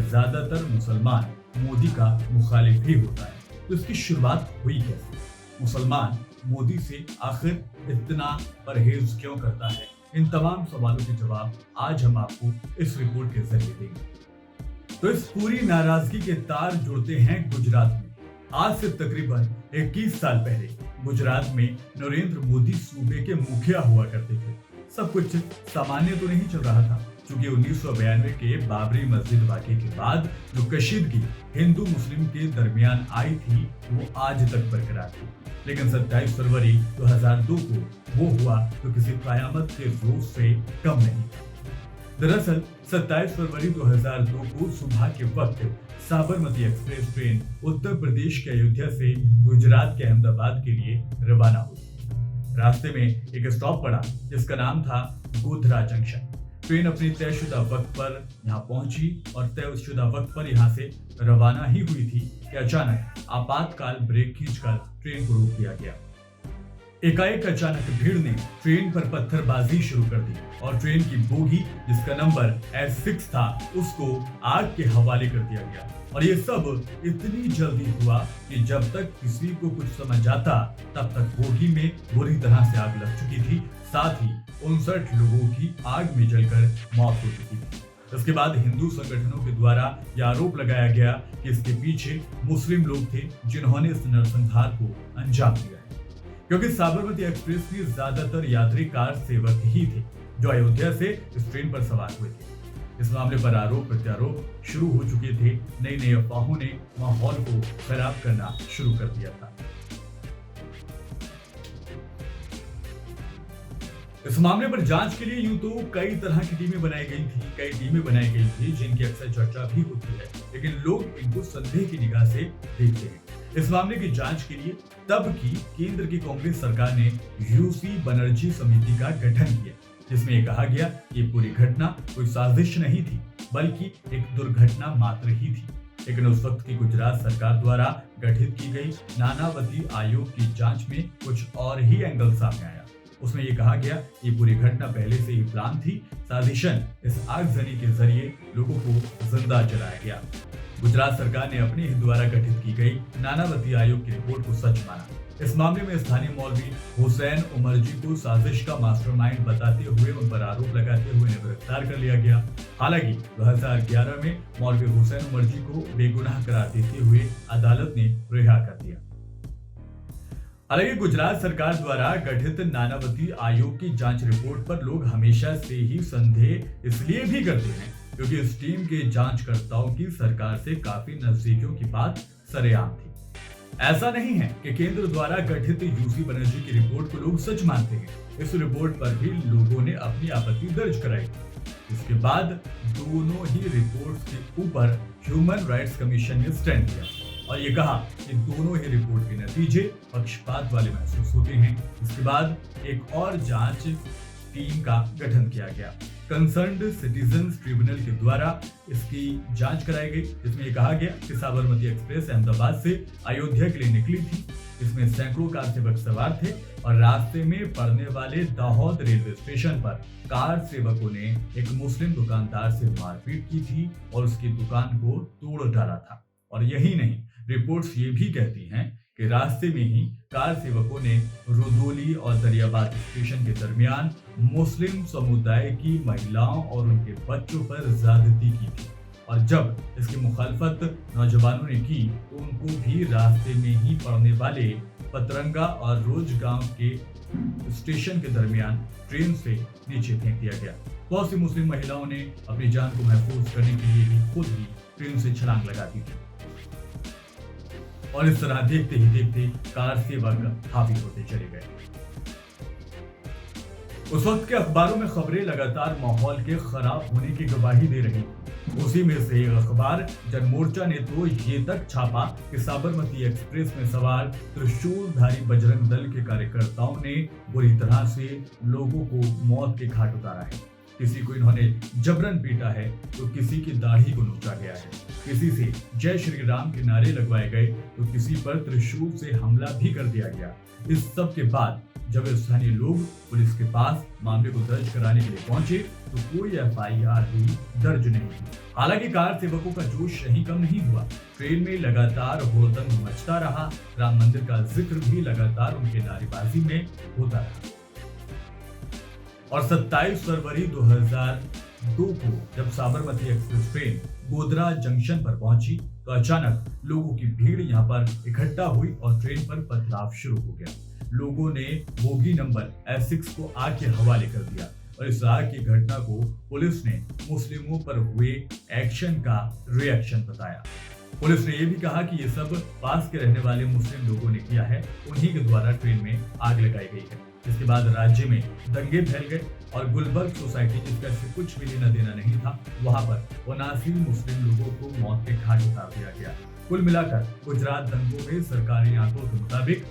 ज्यादातर मुसलमान मोदी का मुखालिफ ही होता है। तो इसकी शुरुआत हुई कैसे? मुसलमान मोदी से आखिर इतना परहेज क्यों करता है? इन तमाम सवालों के जवाब आज हम आपको इस रिपोर्ट के जरिए देंगे। तो इस पूरी नाराजगी के तार जुड़ते हैं गुजरात में। आज से तकरीबन 21 साल पहले गुजरात में नरेंद्र मोदी सूबे के मुखिया हुआ करते थे। सब कुछ सामान्य तो नहीं चल रहा था, क्योंकि 1992 के बाबरी मस्जिद वाकये के बाद जो कशीदगी हिंदू मुस्लिम के दरमियान आई थी वो आज तक बरकरार थी। लेकिन 27 फरवरी 2002 को वो हुआ तो किसी कयामत के रोज से कम नहीं था। दरअसल 27 फरवरी 2002 को सुबह के वक्त साबरमती एक्सप्रेस ट्रेन उत्तर प्रदेश के अयोध्या से गुजरात के अहमदाबाद के लिए रवाना हुई। रास्ते में एक स्टॉप पड़ा जिसका नाम था गोधरा जंक्शन। ट्रेन अपनी तयशुदा वक्त पर यहाँ पहुंची और तयशुदा वक्त पर यहाँ से रवाना ही हुई थी कि अचानक आपातकाल ब्रेक खींचकर ट्रेन को रोक दिया गया। एकाएक अचानक भीड़ ने ट्रेन पर पत्थरबाजी शुरू कर दी और ट्रेन की बोगी जिसका नंबर S6 था उसको आग के हवाले कर दिया गया। और ये सब इतनी जल्दी हुआ कि जब तक किसी को कुछ समझ आता तब तक बोगी में बुरी तरह से आग लग चुकी थी। साथ ही 59 लोगों की आग में जलकर मौत हो चुकी थी। इसके बाद हिंदू संगठनों के द्वारा यह आरोप लगाया गया कि इसके पीछे मुस्लिम लोग थे जिन्होंने इस नरसंहार को अंजाम दिया है, क्योंकि साबरमती एक्सप्रेस में ज्यादातर यात्री कार सेवक ही थे जो अयोध्या से इस ट्रेन पर सवार हुए थे। इस मामले पर आरोप प्रत्यारोप शुरू हो चुके थे। नई नई अफवाहों ने माहौल को खराब करना शुरू कर दिया था। इस मामले पर जांच के लिए यूं तो कई तरह की टीमें बनाई गई थी जिनकी अक्सर चर्चा भी होती है, लेकिन लोग इनको संदेह की निगाह से देखते हैं। इस मामले की जांच के लिए तब की केंद्र की कांग्रेस सरकार ने यूसी बनर्जी समिति का गठन किया, जिसमें यह कहा गया कि पूरी घटना कोई साजिश नहीं थी बल्कि एक दुर्घटना मात्र ही थी। लेकिन उस वक्त की गुजरात सरकार द्वारा गठित की गई नानावती आयोग की जांच में कुछ और ही एंगल सामने आया। उसमें यह कहा गया कि पूरी घटना पहले से ही प्लान थी, साजिशन इस आगजनी के जरिए लोगों को जिंदा जलाया गया। गुजरात सरकार ने अपने ही द्वारा गठित की गई नानावती आयोग की रिपोर्ट को सच माना। इस मामले में स्थानीय मौलवी हुसैन उमर जी को साजिश का मास्टरमाइंड बताते हुए उन पर आरोप लगाते हुए गिरफ्तार कर लिया गया। हालांकि 2011 में मौलवी हुसैन उमर जी को बेगुनाह करार देते हुए अदालत ने रिहा कर दिया। हालांकि गुजरात सरकार द्वारा गठित नानावती आयोग की जांच रिपोर्ट पर लोग हमेशा से ही संदेह इसलिए भी करते हैं क्योंकि इस टीम के जांचकर्ताओं की सरकार से काफी नजदीकियों की बात सरेआम थी। ऐसा नहीं है कि केंद्र द्वारा गठित यूसी बनर्जी की रिपोर्ट को लोग सच मानते हैं। इस रिपोर्ट पर भी लोगों ने अपनी आपत्ति दर्ज कराई। इसके बाद दोनों ही रिपोर्ट्स के ऊपर ह्यूमन राइट्स कमीशन ने स्टैंड लिया और ये कहा कि दोनों ही रिपोर्ट के नतीजे पक्षपात वाले महसूस होते हैं। इसके बाद एक और जांच टीम का गठन किया गया। कंसर्न्ड सिटीजन्स ट्रिब्यूनल के द्वारा इसकी जांच कराई गई, जिसमें यह कहा गया कि साबरमती एक्सप्रेस अहमदाबाद से अयोध्या के लिए निकली थी। इसमें सैकड़ों कार सेवक सवार थे और रास्ते में पड़ने वाले दाहोद रेलवे स्टेशन पर कार सेवकों ने एक मुस्लिम दुकानदार से मारपीट की थी और उसकी दुकान को तोड़ डाला था। और यही नहीं, रिपोर्ट्स ये भी कहती हैं कि रास्ते में ही कार सेवकों ने रुदोली और दरियाबाद स्टेशन के दरमियान मुस्लिम समुदाय की महिलाओं और उनके बच्चों पर ज्यादती की थी। और जब इसकी मुखालफत नौजवानों ने की तो उनको भी रास्ते में ही पड़ने वाले पतरंगा और रोज गांव के स्टेशन के दरमियान ट्रेन से नीचे फेंक दिया गया। बहुत सी मुस्लिम महिलाओं ने अपनी जान को महफूज करने के लिए ही खुद ही ट्रेन से छलांग लगा दी थी। और इस तरह देखते ही देखते कार सेवक हावी होते चले गए। उस वक्त के अखबारों में खबरें लगातार माहौल के खराब होने की गवाही दे रही थी। उसी में से एक अखबार जनमोर्चा ने तो ये तक छापा कि साबरमती एक्सप्रेस में सवार त्रिशूलधारी बजरंग दल के कार्यकर्ताओं ने बुरी तरह से लोगों को मौत के घाट उतारा है। किसी को इन्होंने जबरन पीटा है तो किसी की दाढ़ी को नोचा गया है, किसी से जय श्री राम के नारे लगवाए गए तो किसी पर त्रिशूल से हमला भी कर दिया गया। इस सब के बाद जब स्थानीय लोग पुलिस के पास मामले को दर्ज कराने के लिए पहुंचे तो कोई एफआईआर भी दर्ज नहीं हुई। हालांकि कार सेवकों का जोश यहीं कम नहीं हुआ। ट्रेन में लगातार हुड़दंग मचता रहा। राम मंदिर का जिक्र भी लगातार उनके नारेबाजी में होता रहा। और 27 फरवरी 2002 को जब Sabarmati express train Godhra junction पर पहुंची तो अचानक लोगों की भीड़ यहां पर इकट्ठा हुई और ट्रेन पर पथराव शुरू हो गया। लोगों ने बोगी नंबर S6 को आग के हवाले कर दिया और इस आग की घटना को पुलिस ने मुस्लिमों पर हुए एक्शन का रिएक्शन बताया। पुलिस ने यह भी कहा कि ये सब पास के रहने वाले मुस्लिम लोगों ने किया है, उन्हीं के द्वारा ट्रेन में आग लगाई गई है। इसके बाद राज्य में दंगे फैल गए और गुलबर्ग सोसाइटी जिसका से कुछ भी लेना देना नहीं था, वहां पर 79 मुस्लिम लोगों को मौत के घाट उतार दिया गया। कुल मिलाकर गुजरात दंगों में सरकारी आंकड़ों के मुताबिक